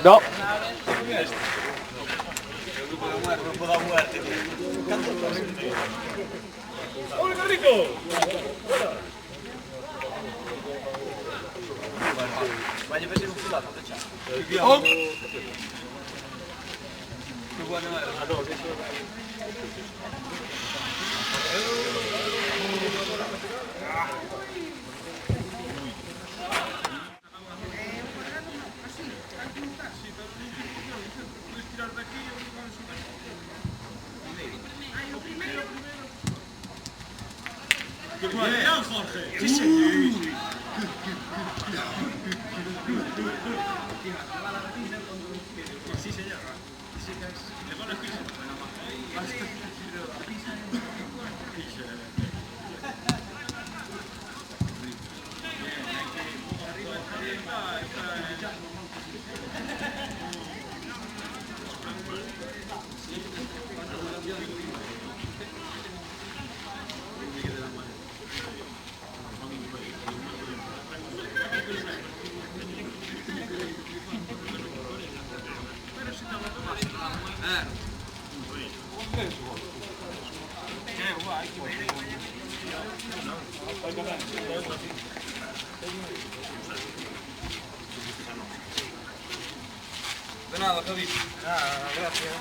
No. Grupo da muerte. ¡Hola, Carrico! Vaya a ver un fulano, de chat. ¡Oh! ¡Bien, Jorge! ¡Sí, sí! Sí, señor. De nada, Javi. Ah, gracias.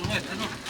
No, este no.